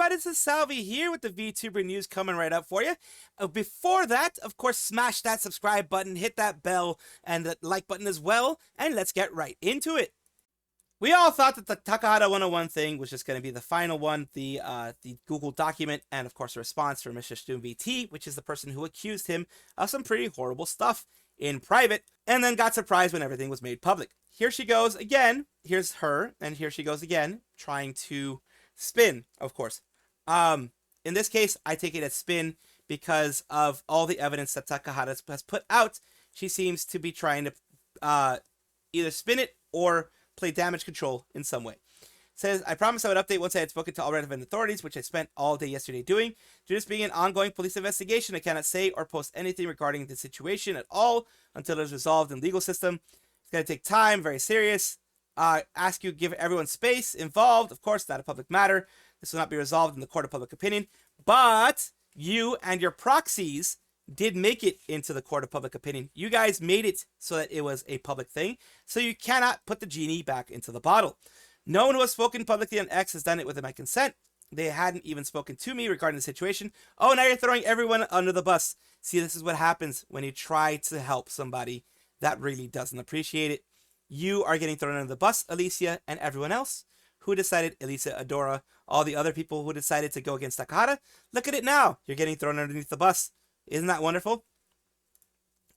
everybody? This is Salvi here with the VTuber news coming right up for you. Before that, of course, smash that subscribe button, hit that bell, and the like button as well, and let's get right into it. We all thought that the Takahata 101 thing was just going to be the final one, the Google document, and of course a response from Mistressdoom VT, which is the person who accused him of some pretty horrible stuff in private, and then got surprised when everything was made public. Here she goes again. Here's her, and here she goes again, trying to spin, of course. In this case, I take it as spin because of all the evidence that Takahata has put out. She seems to be trying to either spin it or play damage control in some way. Says, I promised I would update once I had spoken to all relevant authorities, which I spent all day yesterday doing. Due to this being an ongoing police investigation, I cannot say or post anything regarding the situation at all until it is resolved in the legal system. It's going to take time, very serious. Ask you to give everyone space involved. Of course, not a public matter. This will not be resolved in the court of public opinion. But you and your proxies did make it into the court of public opinion. You guys made it so that it was a public thing. So you cannot put the genie back into the bottle. No one who has spoken publicly on X has done it with my consent. They hadn't even spoken to me regarding the situation. Oh, now you're throwing everyone under the bus. See, this is what happens when you try to help somebody that really doesn't appreciate it. You are getting thrown under the bus, Alicia, and everyone else who decided, Alicia, Adora, all the other people who decided to go against Takahata. Look at it now. You're getting thrown underneath the bus. Isn't that wonderful?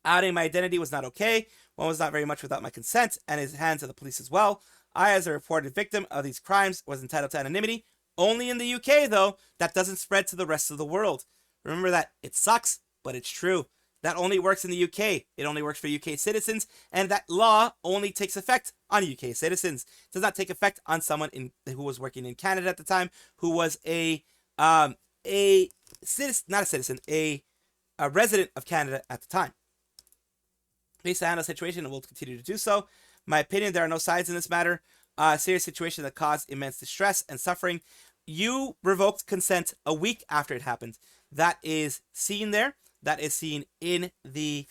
Outing my identity was not okay. One was not very much without my consent, and his hands of the police as well. I, as a reported victim of these crimes, was entitled to anonymity. Only in the UK, though. That doesn't spread to the rest of the world. Remember that. It sucks, but it's true. That only works in the UK. It only works for UK citizens, and that law only takes effect on UK citizens. It does not take effect on someone who was working in Canada at the time, who was a citizen, not a citizen, a resident of Canada at the time. Based on the situation, and will continue to do so. My opinion, there are no sides in this matter. A serious situation that caused immense distress and suffering. You revoked consent a week after it happened. That is seen there. That is seen in the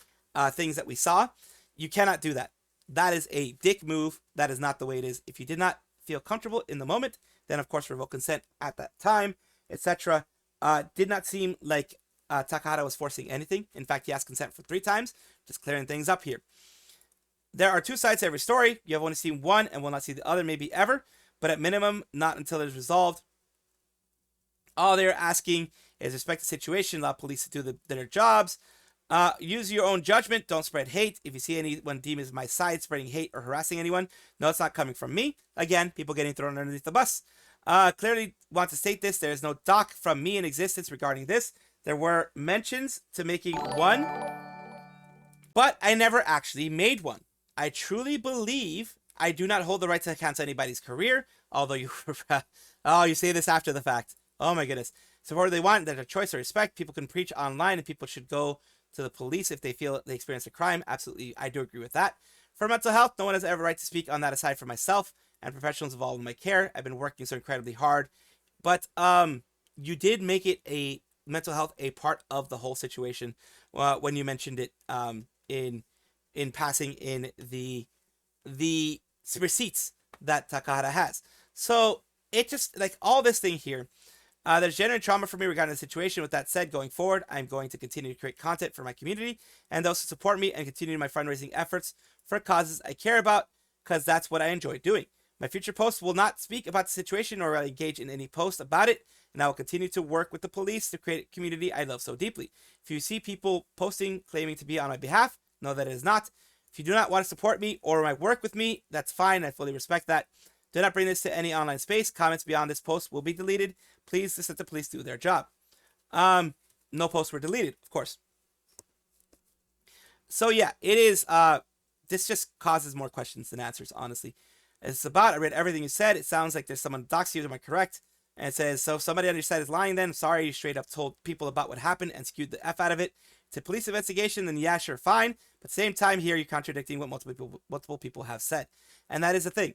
things that we saw. You cannot do that. That is a dick move. That is not the way it is. If you did not feel comfortable in the moment, then of course revoke consent at that time, etc. Did not seem like Takahata was forcing anything. In fact, he asked consent for 3 times. Just clearing things up here. There are 2 sides to every story. You have only seen one and will not see the other, maybe ever. But at minimum, not until it is resolved. All they're asking is respect the situation, allow police to do their jobs. Use your own judgment. Don't spread hate. If you see anyone deemed as my side spreading hate or harassing anyone, no, it's not coming from me. Again, people getting thrown underneath the bus. Clearly want to state this. There is no doc from me in existence regarding this. There were mentions to making one, but I never actually made one. I truly believe I do not hold the right to cancel anybody's career, although you say this after the fact. Oh my goodness. So whatever they want, there's a choice of respect. People can preach online and people should go to the police if they feel they experienced a crime. Absolutely, I do agree with that. For mental health, no one has ever right to speak on that aside from myself and professionals involved in my care. I've been working so incredibly hard. But you did make it a mental health a part of the whole situation when you mentioned it in passing in the receipts that Takahata has. So it just, like, all this thing here, there's genuine trauma for me regarding the situation. With that said, going forward, I'm going to continue to create content for my community and those who support me and continue my fundraising efforts for causes I care about, because that's what I enjoy doing. My future posts will not speak about the situation or engage in any post about it, and I will continue to work with the police to create a community I love so deeply. If you see people posting claiming to be on my behalf, know that it is not. If you do not want to support me or my work with me, that's fine. I fully respect that. Do not bring this to any online space. Comments beyond this post will be deleted. Please just let the police do their job. No posts were deleted, of course. So yeah, it is. This just causes more questions than answers, honestly. It's about, I read everything you said. It sounds like there's someone doxed you. Am I correct? And it says, so if somebody on your side is lying then, sorry, you straight up told people about what happened and skewed the F out of it. It's a police investigation, then yeah, sure, fine. But same time here, you're contradicting what multiple people have said. And that is the thing.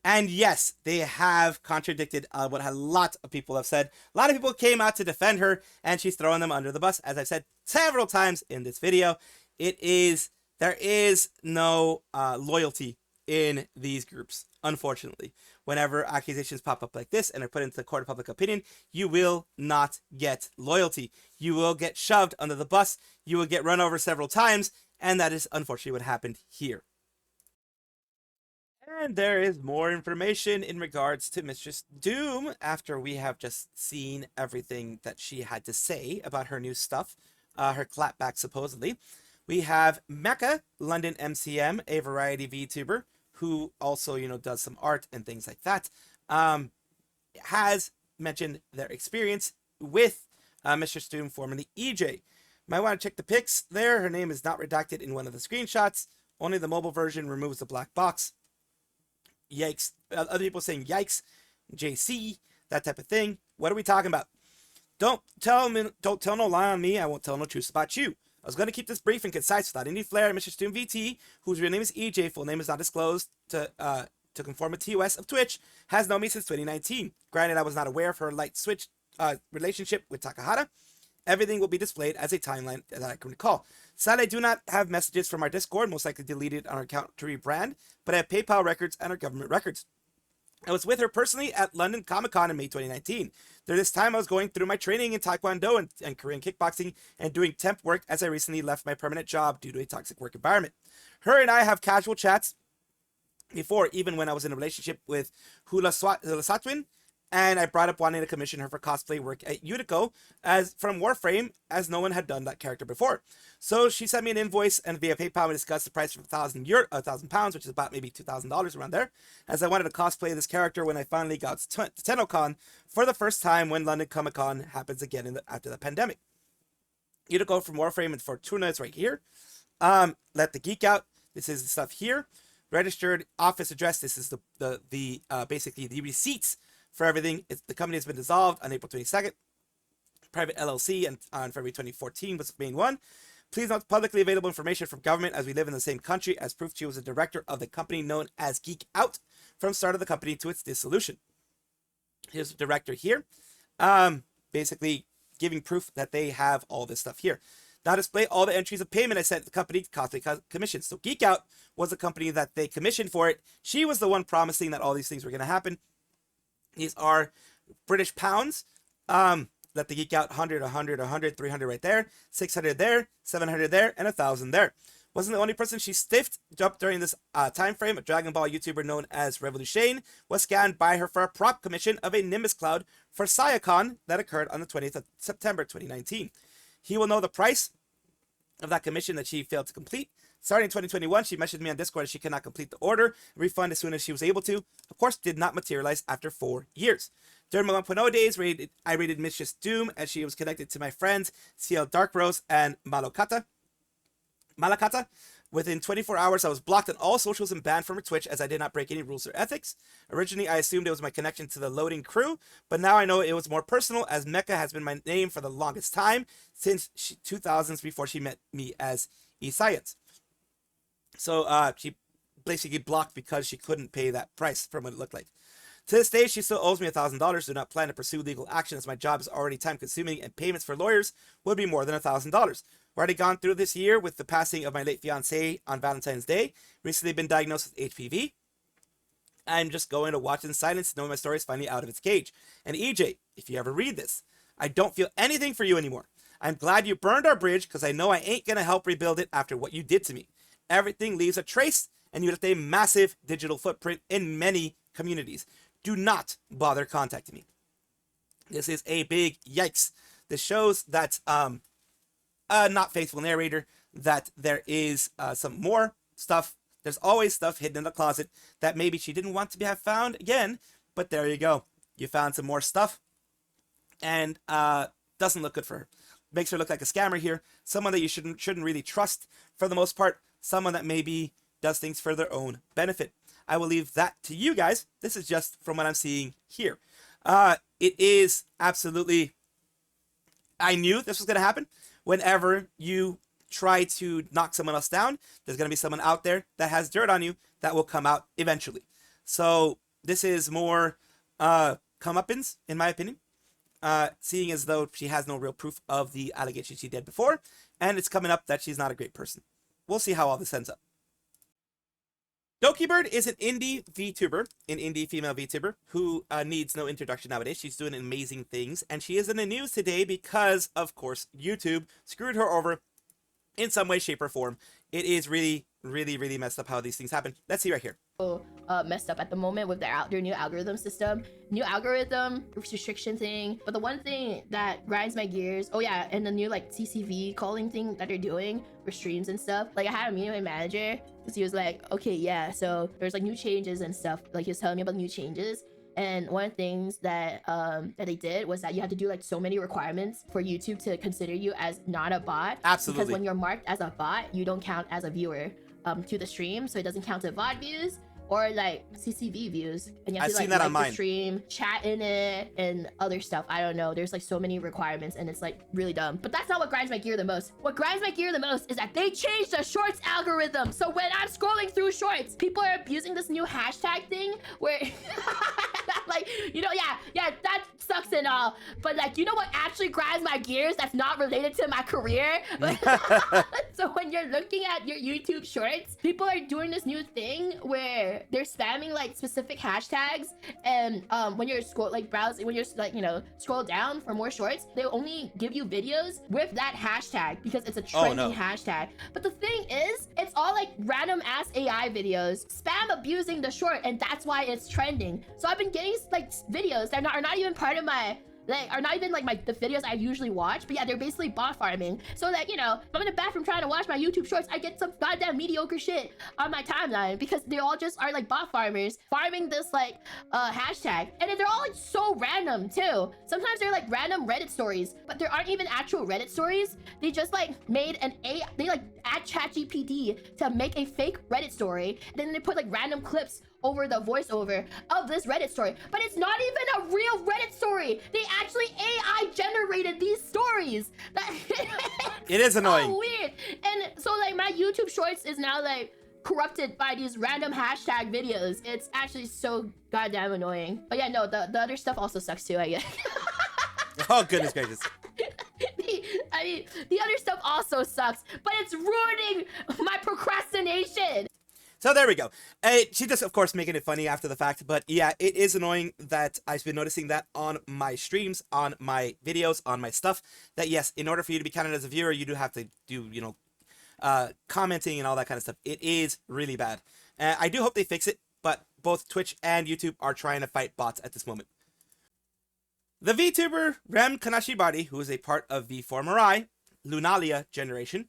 And yes, they have contradicted what a lot of people have said. A lot of people came out to defend her, and she's throwing them under the bus. As I've said several times in this video, there is no loyalty in these groups. Unfortunately, whenever accusations pop up like this and are put into the court of public opinion, you will not get loyalty. You will get shoved under the bus. You will get run over several times, and that is unfortunately what happened here. And there is more information in regards to Mistressdoom after we have just seen everything that she had to say about her new stuff, her clapback supposedly. We have Mecha, London MCM, a variety VTuber who also, does some art and things like that, has mentioned their experience with Mistressdoom, formerly EJ. Might want to check the pics there. Her name is not redacted in one of the screenshots. Only the mobile version removes the black box. Yikes. Other people saying yikes, JC, that type of thing. What are we talking about? Don't tell no lie on me. I won't tell no truth about you. I was going to keep this brief and concise without any flair. Mistressdoom VT, whose real name is EJ, full name is not disclosed to conform with TOS of Twitch, has known me since 2019. Granted, I was not aware of her light switch relationship with Takahata. Everything will be displayed as a timeline that I can recall. Sadly, I do not have messages from our Discord, most likely deleted on our account to rebrand, but I have PayPal records and our government records. I was with her personally at London Comic Con in May 2019. During this time, I was going through my training in Taekwondo and Korean kickboxing and doing temp work as I recently left my permanent job due to a toxic work environment. Her and I have casual chats before, even when I was in a relationship with Hula Satwin, and I brought up wanting to commission her for cosplay work at Unico as from Warframe, as no one had done that character before. So she sent me an invoice, and via PayPal we discussed the price for £1,000, which is about maybe $2,000 around there, as I wanted to cosplay this character when I finally got to TennoCon for the first time when London Comic Con happens again after the pandemic. Unico from Warframe and Fortuna is right here. Let the geek out. This is the stuff here. Registered office address. This is the basically the receipts for everything. The company has been dissolved on April 22nd. Private LLC and on February 2014 was the main one. Please note publicly available information from government as we live in the same country, as proof she was a director of the company known as Geek Out from start of the company to its dissolution. Here's the director here. Basically giving proof that they have all this stuff here. Now display all the entries of payment I sent the company cosplay commissions. So Geek Out was the company that they commissioned for it. She was the one promising that all these things were going to happen. These are British pounds. Let the geek out 100, 100, 100, 300 right there, 600 there, 700 there, and 1,000 there. Wasn't the only person she stiffed up during this time frame. A Dragon Ball YouTuber known as Revolution was scanned by her for a prop commission of a Nimbus Cloud for Sayacon that occurred on the 20th of September 2019. He will know the price of that commission that she failed to complete. Starting in 2021, she messaged me on Discord that she cannot complete the order, refund as soon as she was able to. Of course, did not materialize after 4 years. During my 1.0 days, I rated Mistressdoom as she was connected to my friends CL Dark Rose and Malakata. Within 24 hours, I was blocked on all socials and banned from her Twitch as I did not break any rules or ethics. Originally, I assumed it was my connection to the loading crew, but now I know it was more personal, as Mecha has been my name for the longest time, since 2000s before she met me as E-Science. So she basically blocked because she couldn't pay that price from what it looked like. To this day, she still owes me $1,000. Do not plan to pursue legal action as my job is already time consuming and payments for lawyers would be more than $1,000. We've already gone through this year with the passing of my late fiance on Valentine's Day. Recently been diagnosed with HPV. I'm just going to watch in silence knowing my story is finally out of its cage. And EJ, if you ever read this, I don't feel anything for you anymore. I'm glad you burned our bridge because I know I ain't going to help rebuild it after what you did to me. Everything leaves a trace, and you left a massive digital footprint in many communities. Do not bother contacting me. This is a big yikes. This shows that a not faithful narrator, that there is some more stuff. There's always stuff hidden in the closet that maybe she didn't want to have found again, but there you go. You found some more stuff, and doesn't look good for her. Makes her look like a scammer here. Someone that you shouldn't really trust for the most part. Someone that maybe does things for their own benefit. I will leave that to you guys. This is just from what I'm seeing here. It is absolutely... I knew this was going to happen. Whenever you try to knock someone else down, there's going to be someone out there that has dirt on you that will come out eventually. So this is more comeuppance, in my opinion. Seeing as though she has no real proof of the allegations she did before. And it's coming up that she's not a great person. We'll see how all this ends up. Dokibird is an indie VTuber, an indie female VTuber who needs no introduction nowadays. She's doing amazing things, and she is in the news today because, of course, YouTube screwed her over in some way, shape, or form. It is really, really, really messed up how these things happen. Let's see right here. Messed up at the moment with their new algorithm system, new algorithm restriction thing. But the one thing that grinds my gears, oh yeah, and the new like CCV calling thing that they're doing for streams and stuff. Like I had a meeting with my manager because he was like, okay, yeah, so there's like new changes and stuff. Like he was telling me about the new changes. And one of the things that that they did was that you have to do like so many requirements for YouTube to consider you as not a bot. Absolutely. Because when you're marked as a bot, you don't count as a viewer to the stream, so it doesn't count to VOD views or like CCV views, and you have to like the stream, chat in it, and other stuff. I don't know. There's like so many requirements, and it's like really dumb. But that's not what grinds my gear the most. What grinds my gear the most is that they changed the shorts algorithm. So when I'm scrolling through shorts, people are using this new hashtag thing where, like, you know, yeah, that sucks and all. But like, you know what actually grinds my gears? That's not related to my career. So when you're looking at your YouTube shorts, people are doing this new thing where they're spamming like specific hashtags, and when you're browsing, when you're like, you know, scroll down for more shorts, they only give you videos with that hashtag because it's a trendy hashtag. But the thing is, it's all like random ass AI videos spam abusing the short, and that's why it's trending. So I've been getting like videos that are not even part of my, like, are not even like the videos I usually watch, but yeah, they're basically bot farming. So like, you know, if I'm in the bathroom trying to watch my YouTube shorts, I get some goddamn mediocre shit on my timeline because they all just are like bot farmers farming this like hashtag, and then they're all like so random too. Sometimes they're like random Reddit stories, but there aren't even actual Reddit stories. They just like made they like add ChatGPT to make a fake Reddit story, and then they put like random clips over the voiceover of this Reddit story, but it's not even a real Reddit story. They actually AI generated these stories. It is annoying. So weird. And so like my YouTube shorts is now like corrupted by these random hashtag videos. It's actually so goddamn annoying. But yeah, no, the other stuff also sucks too, I guess. Oh goodness gracious. I mean, the other stuff also sucks, but it's ruining my procrastination. So there we go. She just, of course, making it funny after the fact. But yeah, it is annoying that I've been noticing that on my streams, on my videos, on my stuff. That yes, in order for you to be counted as a viewer, you do have to do, you know, commenting and all that kind of stuff. It is really bad. I do hope they fix it. But both Twitch and YouTube are trying to fight bots at this moment. The VTuber Rem Kanashibari, who is a part of V4 Mirai, Lunalia generation,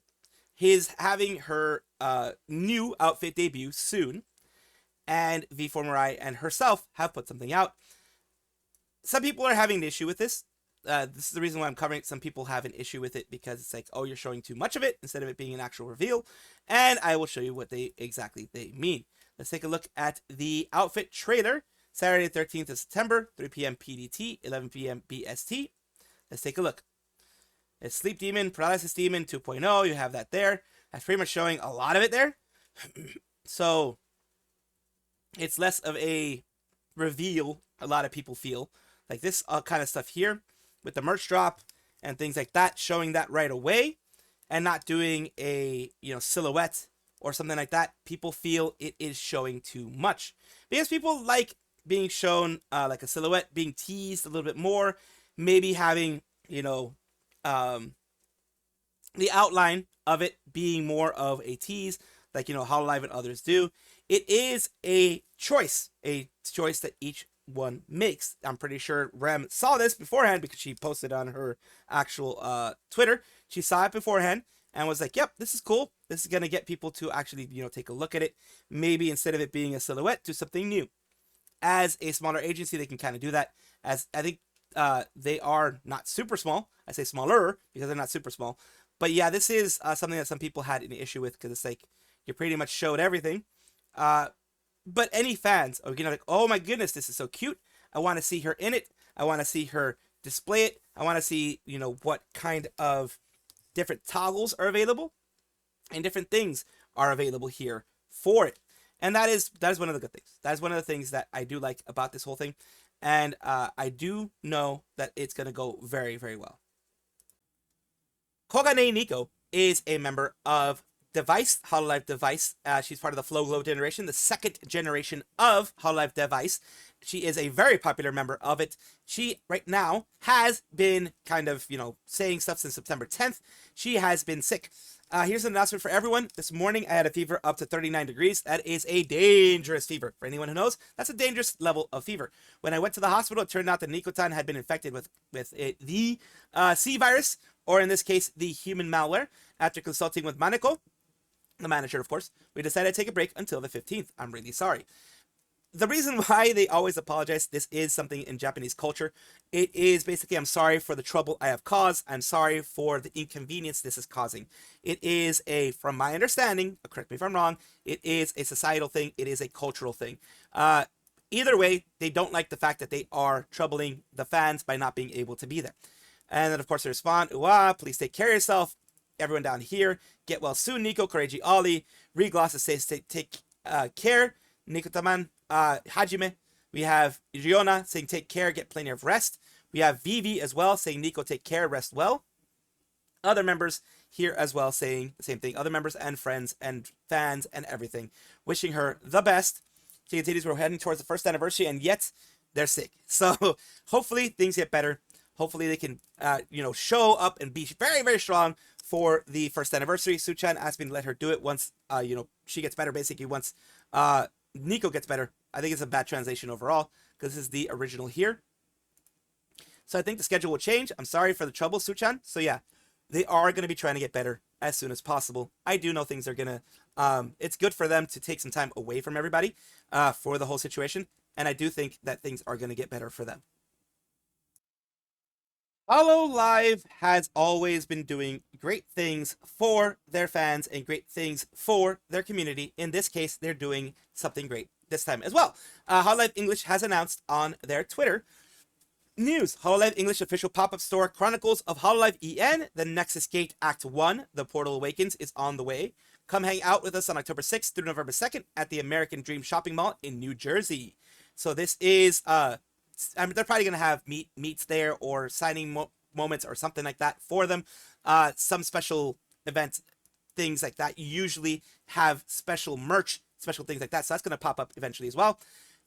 is having her new outfit debut soon, and V4 Mirai and herself have put something out. Some people are having an issue with this. This is the reason why I'm covering it. Some people have an issue with it because it's like, oh, you're showing too much of it instead of it being an actual reveal, and I will show you what they mean. Let's take a look at the outfit trailer. Saturday 13th of September, 3 p.m. PDT, 11 p.m. BST. Let's take a look. It's Sleep Demon, Paralysis Demon 2.0. You have that there. That's pretty much showing a lot of it there. So it's less of a reveal, a lot of people feel. Like this kind of stuff here with the merch drop and things like that, showing that right away and not doing a, you know, silhouette or something like that. People feel it is showing too much because people like being shown like a silhouette, being teased a little bit more, maybe having, you know, the outline of it being more of a tease, like, you know, Hololive and others do. It is a choice that each one makes. I'm pretty sure Rem saw this beforehand because she posted on her actual Twitter. She saw it beforehand and was like, yep, this is cool. This is going to get people to actually, you know, take a look at it. Maybe instead of it being a silhouette, do something new. As a smaller agency, they can kind of do that. As I think they are not super small. I say smaller because they're not super small. But yeah, this is something that some people had an issue with because it's like you pretty much showed everything. But any fans are gonna like, oh my goodness, this is so cute. I want to see her in it. I want to see her display it. I want to see, you know, what kind of different toggles are available and different things are available here for it. And that is one of the good things. That is one of the things that I do like about this whole thing. And I do know that it's going to go very, very well. Kogenei Niko is a member of device, Hololive device. She's part of the Flow Glow generation, the second generation of Hololive device. She is a very popular member of it. She, right now, has been kind of, saying stuff since September 10th. She has been sick. Here's an announcement for everyone. This morning, I had a fever up to 39 degrees. That is a dangerous fever. For anyone who knows, that's a dangerous level of fever. When I went to the hospital, it turned out that Niko-tan had been infected with the C virus, or in this case, the human malware. After consulting with Maniko, the manager, of course, we decided to take a break until the 15th. I'm really sorry. The reason why they always apologize, this is something in Japanese culture. It is basically, I'm sorry for the trouble I have caused. I'm sorry for the inconvenience this is causing. It is from my understanding, correct me if I'm wrong, it is a societal thing. It is a cultural thing. Either way, they don't like the fact that they are troubling the fans by not being able to be there. And then, of course, they respond, please take care of yourself. Everyone down here, get well soon, Niko, Koreji, Ali. Regloss says take care. Niko-taman, Hajime. We have Riona saying take care, get plenty of rest. We have Vivi as well saying Niko, take care, rest well. Other members here as well saying the same thing. Other members and friends and fans and everything. Wishing her the best. She continues, we're heading towards the first anniversary and yet they're sick. So hopefully things get better. Hopefully they can, show up and be very, very strong for the first anniversary. Suchan asked me to let her do it once, she gets better, basically once Niko gets better. I think it's a bad translation overall because this is the original here. So I think the schedule will change. I'm sorry for the trouble, Suchan. So yeah, they are going to be trying to get better as soon as possible. I do know things are going to, it's good for them to take some time away from everybody for the whole situation. And I do think that things are going to get better for them. Hololive has always been doing great things for their fans and great things for their community. In this case, they're doing something great this time as well. Hololive English has announced on their Twitter news. Hololive English official pop-up store Chronicles of Hololive EN, the Nexus Gate Act 1, The Portal Awakens, is on the way. Come hang out with us on October 6th through November 2nd at the American Dream Shopping Mall in New Jersey. So this is they're probably going to have meets there or signing moments or something like that for them. Some special events, things like that. You usually have special merch, special things like that. So that's going to pop up eventually as well.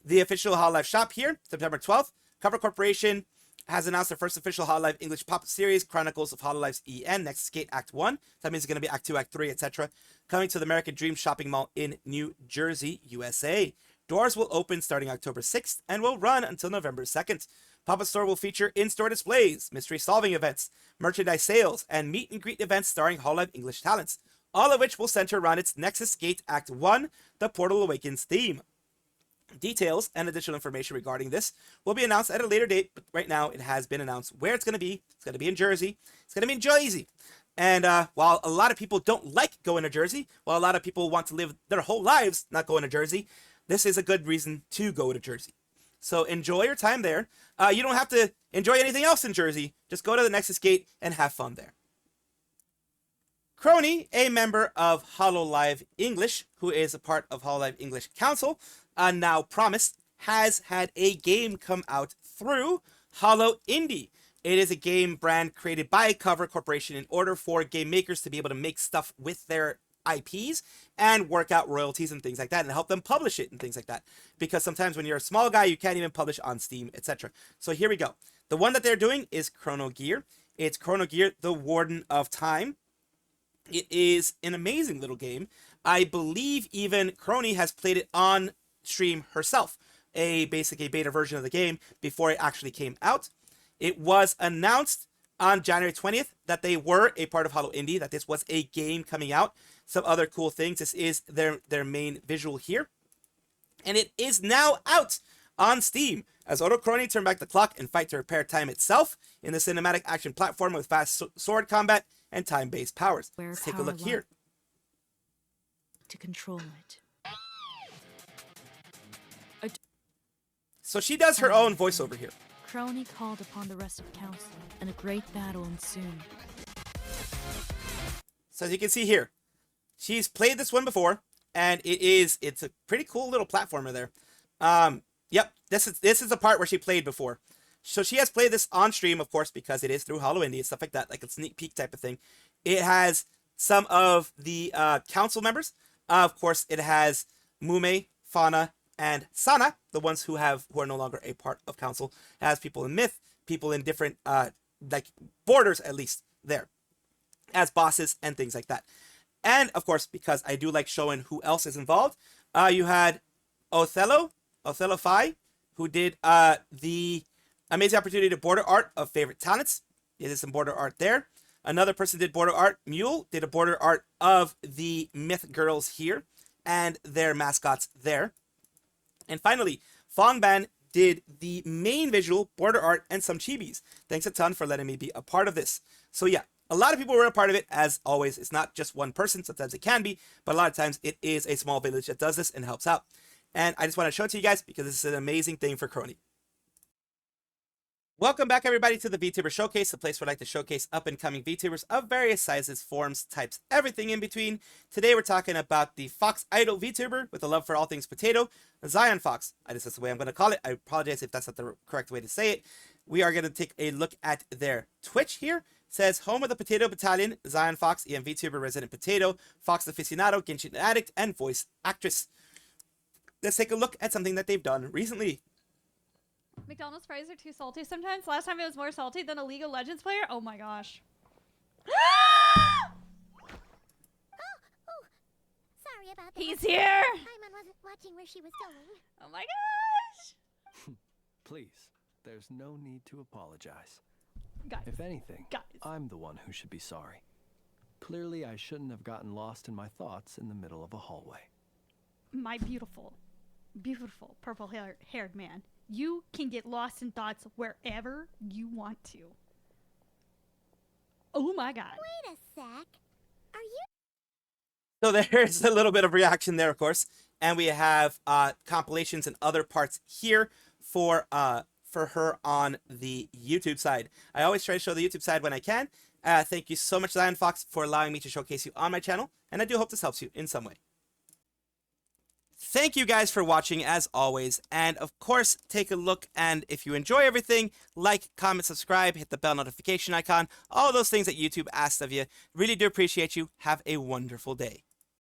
The official Hololive shop here, September 12th. Cover Corporation has announced their first official Hololive English pop-up series, Chronicles of Hololive's EN, Next Gate Act 1. That means it's going to be Act 2, Act 3, etc. Coming to the American Dream Shopping Mall in New Jersey, USA. Doors will open starting October 6th and will run until November 2nd. Pop-up store will feature in-store displays, mystery solving events, merchandise sales, and meet and greet events starring Hololive English talents, all of which will center around its Nexus Gate Act 1, The Portal Awakens theme. Details and additional information regarding this will be announced at a later date, but right now it has been announced where it's going to be. It's going to be in Jersey. It's going to be in Jersey. And while a lot of people don't like going to Jersey, while a lot of people want to live their whole lives not going to Jersey, this is a good reason to go to Jersey. So enjoy your time there. You don't have to enjoy anything else in Jersey. Just go to the Nexus Gate and have fun there. Kronii, a member of Hololive English, who is a part of Hololive English Council, now promised, has had a game come out through Holo Indie. It is a game brand created by Cover Corporation in order for game makers to be able to make stuff with their IPs and work out royalties and things like that and help them publish it and things like that. Because sometimes when you're a small guy, you can't even publish on Steam, etc. So here we go. The one that they're doing is Chrono Gear. It's Chrono Gear, The Warden of Time. It is an amazing little game. I believe even Kronii has played it on stream herself, basically a beta version of the game before it actually came out. It was announced on January 20th that they were a part of Holo Indie, that this was a game coming out. Some other cool things. This is their main visual here. And it is now out on Steam as Oto Kronii turn back the clock and fight to repair time itself in the cinematic action platform with fast sword combat and time-based powers. Let's take a look here. To control it. So she does her own voiceover here. Kronii called upon the rest of council, and a great battle ensued. So as you can see here, she's played this one before, and it's a pretty cool little platformer there. Yep, this is the part where she played before. So she has played this on stream, of course, because it is through Holo Indie and stuff like that, like a sneak peek type of thing. It has some of the council members. Of course, it has Mume, Fauna, and Sana, the ones who are no longer a part of council. It has people in myth, people in different like borders at least there as bosses and things like that. And of course, because I do like showing who else is involved, you had Othello Phi, who did the amazing opportunity to border art of favorite talents. He did some border art there. Another person did border art. Mule did a border art of the myth girls here and their mascots there. And finally, Fongban did the main visual, border art, and some chibis. Thanks a ton for letting me be a part of this. So yeah, a lot of people were a part of it. As always, it's not just one person. Sometimes it can be, but a lot of times it is a small village that does this and helps out. And I just want to show it to you guys because this is an amazing thing for Kronii. Welcome back, everybody, to the VTuber Showcase, the place where I like to showcase up-and-coming VTubers of various sizes, forms, types, everything in between. Today, we're talking about the Fox Idol VTuber with a love for all things potato, XionFox. That's the way I'm going to call it. I apologize if that's not the correct way to say it. We are going to take a look at their Twitch here. It says, home of the Potato Battalion, XionFox, EM VTuber, Resident Potato, Fox Aficionado, Genshin Addict, and voice actress. Let's take a look at something that they've done recently. McDonald's fries are too salty sometimes. Last time it was more salty than a League of Legends player. Oh my gosh. Sorry about that. He's here. Paimon wasn't watching where she was going. Oh my gosh. Please, there's no need to apologize. Guys. If anything, Guys. I'm the one who should be sorry. Clearly, I shouldn't have gotten lost in my thoughts in the middle of a hallway. My beautiful, beautiful purple-haired man. You can get lost in thoughts wherever you want to. Oh my god. Wait a sec. Are you? So there's a little bit of reaction there, of course. And we have compilations and other parts here for her on the YouTube side. I always try to show the YouTube side when I can. Thank you so much, XionFox, for allowing me to showcase you on my channel. And I do hope this helps you in some way. Thank you guys for watching as always, and of course take a look, and if you enjoy everything, like, comment, subscribe, hit the bell notification icon, all those things that YouTube asks of you. Really do appreciate you. Have a wonderful day.